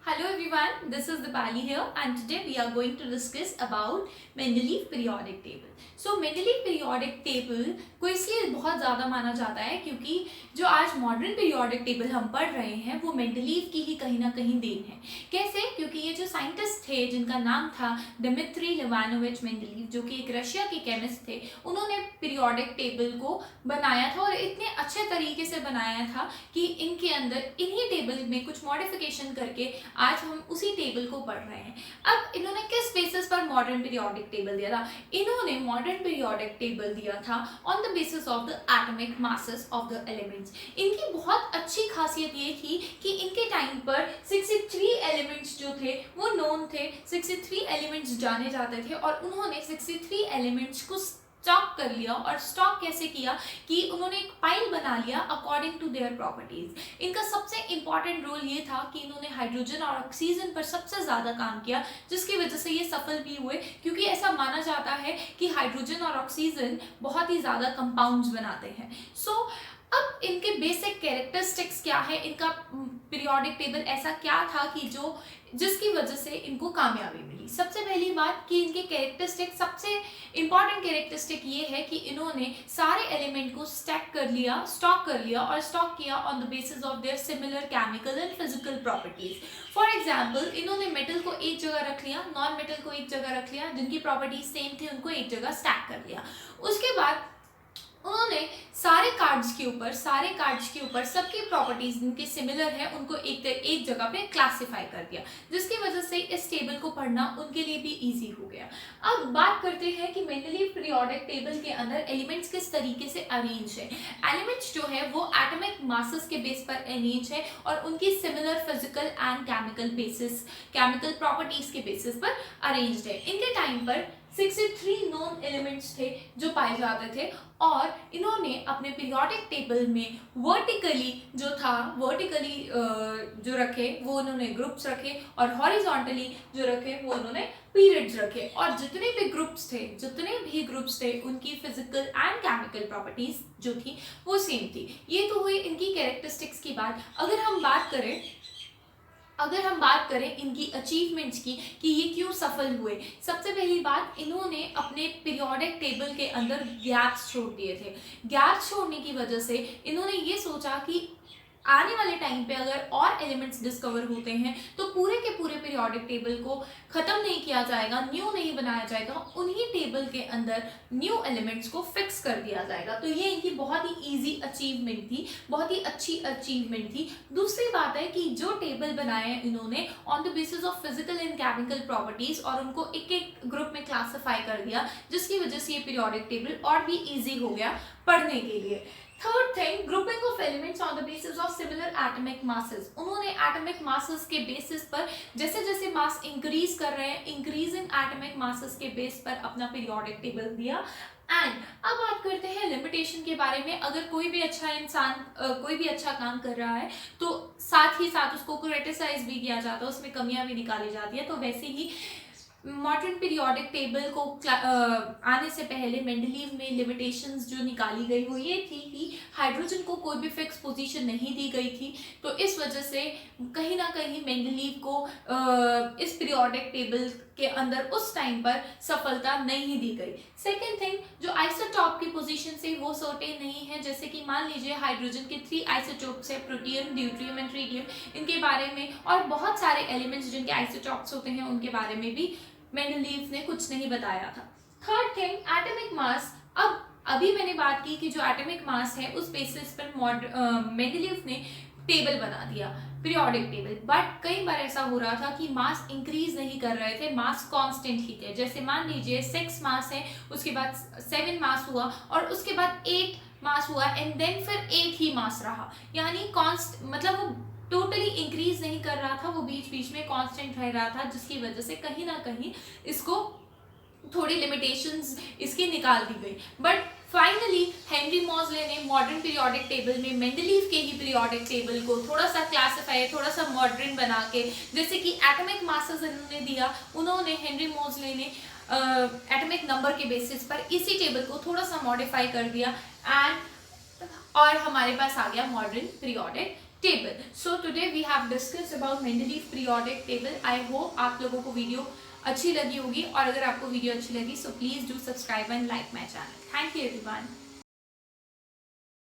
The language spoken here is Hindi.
Hello everyone, this is Dipali here and today we are going to discuss about Mendeleev periodic table. So Mendeleev periodic table को इसलिए बहुत ज़्यादा माना जाता है क्योंकि जो आज मॉडर्न पीरियोडिक टेबल हम पढ़ रहे हैं वो मेंडलीव की ही कहीं ना कहीं देन है। कैसे? क्योंकि ये जो साइंटिस्ट थे जिनका नाम था डिमित्री लिवानोविच मेंडलीव, जो कि एक रशिया के केमिस्ट थे, उन्होंने पीरियोडिक टेबल को बनाया था और इतने अच्छे तरीके से बनाया था कि इनके अंदर इन्हीं टेबल में कुछ मॉडिफिकेशन करके आज हम उसी टेबल को पढ़ रहे हैं। अब इन्होंने किस बेसिस पर मॉडर्न पीरियोडिक टेबल दिया था? इन्होंने मॉडर्न पीरियोडिक टेबल दिया था on the basis of the atomic masses of the elements. इनकी बहुत अच्छी खासियत ये थी कि इनके टाइम पर 63 एलिमेंट्स जो थे वो नोन थे, 63 एलिमेंट्स जाने जाते थे और उन्होंने 63 एलिमेंट्स को स्टॉक कर लिया। और स्टॉक कैसे किया कि उन्होंने एक फाइल बना लिया अकॉर्डिंग टू देयर प्रॉपर्टीज। इनका सबसे इंपॉर्टेंट रोल ये था कि इन्होंने हाइड्रोजन और ऑक्सीजन पर सबसे ज़्यादा काम किया, जिसकी वजह से ये सफल भी हुए, क्योंकि ऐसा माना जाता है कि हाइड्रोजन और ऑक्सीजन बहुत ही ज़्यादा कंपाउंड्स बनाते हैं। अब इनके बेसिक कैरेक्टरिस्टिक्स क्या है, इनका पीरियोडिक टेबल ऐसा क्या था कि जिसकी वजह से इनको कामयाबी मिली। सबसे पहली बात कि इनके कैरेक्टरिस्टिक, सबसे इंपॉर्टेंट कैरेक्टरिस्टिक ये है कि इन्होंने सारे एलिमेंट को स्टैक कर लिया, स्टॉक कर लिया और स्टॉक किया on the basis of their similar chemical and physical properties. For example, इन्होंने मेटल को एक जगह रख लिया, नॉन मेटल को एक जगह रख लिया, जिनकी प्रॉपर्टीज सेम थी उनको एक जगह स्टैक कर लिया। उसके बाद उन्होंने सारे कार्ड्स के ऊपर सबकी प्रॉपर्टीज जिनके सिमिलर है उनको एक जगह पे क्लासिफाई कर दिया, जिसकी वजह से इस टेबल को पढ़ना उनके लिए भी इजी हो गया। अब बात करते हैं कि मेंडलीव पीरियोडिक टेबल के अंदर एलिमेंट्स किस तरीके से अरेंज है। एलिमेंट्स जो है वो एटॉमिक मासेस के बेस पर अरेंज है और उनकी similar physical and chemical properties के बेसिस पर अरेंज्ड है। इनके टाइम पर 63 नॉन एलिमेंट्स थे जो पाए जाते थे और इन्होंने अपने पीरियोडिक टेबल में वर्टिकली जो रखे वो उन्होंने ग्रुप्स रखे और हॉरिजॉन्टली जो रखे वो उन्होंने पीरियड्स रखे। और जितने भी ग्रुप्स थे उनकी फिजिकल एंड केमिकल प्रॉपर्टीज जो थी वो सेम थी। ये तो हुई इनकी कैरेक्टरिस्टिक्स की बात। अगर हम बात करें इनकी अचीवमेंट्स की कि ये क्यों सफल हुए, सबसे पहली बात, इन्होंने अपने पीरियोडिक टेबल के अंदर गैप्स छोड़ दिए थे। गैप्स छोड़ने की वजह से इन्होंने ये सोचा कि आने वाले टाइम पे अगर और एलिमेंट्स डिस्कवर होते हैं तो पूरे के पूरे पीरियोडिक टेबल को खत्म नहीं किया जाएगा, न्यू नहीं बनाया जाएगा, उन्हीं टेबल के अंदर न्यू एलिमेंट्स को फिक्स कर दिया जाएगा। तो ये इनकी बहुत ही इजी अचीवमेंट थी, बहुत ही अच्छी अचीवमेंट थी। दूसरी बात है कि जो टेबल बनाए इन्होंने on the basis of physical and chemical properties और उनको एक एक ग्रुप में क्लासिफाई कर दिया, जिसकी वजह से ये पीरियोडिक टेबल और भी ईजी हो गया पढ़ने के लिए। Third thing, grouping of elements on the basis of similar atomic masses. उन्होंने एटॉमिक मासेस के बेसिस पर जैसे जैसे मास इंक्रीज कर रहे हैं, इंक्रीजिंग एटॉमिक मासेस के बेस पर अपना पीरियोडिक टेबल दिया। एंड अब बात करते हैं लिमिटेशन के बारे में। अगर कोई भी अच्छा इंसान कोई भी अच्छा काम कर रहा है तो साथ ही साथ उसको क्रिटिसाइज भी किया जाता है, उसमें कमियां भी निकाली जाती है। तो वैसे ही मॉडर्न पीरियोडिक टेबल को आने से पहले मेंडलीव में लिमिटेशंस जो निकाली गई वो ये थी कि हाइड्रोजन को कोई भी फिक्स पोजीशन नहीं दी गई थी। तो इस वजह से कहीं ना कहीं मेंडलीव को इस पीरियोडिक टेबल के अंदर उस टाइम पर सफलता नहीं दी गई। सेकेंड थिंग, जो आइसोटॉप की पोजीशन से वो सर्टेन नहीं है। जैसे कि मान लीजिए हाइड्रोजन के 3 आइसोटॉप्स है, प्रोटियम, ड्यूट्रियम एंड ट्रिटियम। इनके बारे में और बहुत सारे एलिमेंट्स जिनके आइसोटॉप्स होते हैं उनके बारे में भी मेंडलीव ने कुछ नहीं बताया था। Third thing, atomic mass. अभी मैंने बात की कि जो एटॉमिक मास है उस बेसिस पर मेंडलीव ने टेबल बना दिया, पीरियोडिक टेबल। बट कई बार ऐसा हो रहा था कि मास इंक्रीज नहीं कर रहे थे, मास कांस्टेंट ही थे। जैसे मान लीजिए 6 मास है, उसके बाद 7 मास हुआ और उसके बाद 8 मास हुआ एंड देन फिर 8 ही मास रहा। यानी मतलब वो टोटली इंक्रीज नहीं कर रहा था, वो बीच बीच में कांस्टेंट रह रहा था, जिसकी वजह से कहीं ना कहीं इसको थोड़ी लिमिटेशंस इसकी निकाल दी गई। बट फाइनली हेनरी मोज़ले ने मॉडर्न पीरियोडिक टेबल में मेंडलीव के ही पीरियोडिक टेबल को थोड़ा सा क्लासिफाई, थोड़ा सा मॉडर्न बना के, जैसे कि एटॉमिक मासेस इन्होंने दिया, उन्होंने हेनरी मोज़ले ने एटॉमिक नंबर के बेसिस पर इसी टेबल को थोड़ा सा मॉडिफाई कर दिया और हमारे पास आ गया modern periodic table. So today we have discussed about Mendeleev periodic table. I hope आप लोगों को वीडियो अच्छी लगी होगी, और अगर आपको वीडियो अच्छी लगी so please do subscribe and like my channel. Thank you everyone.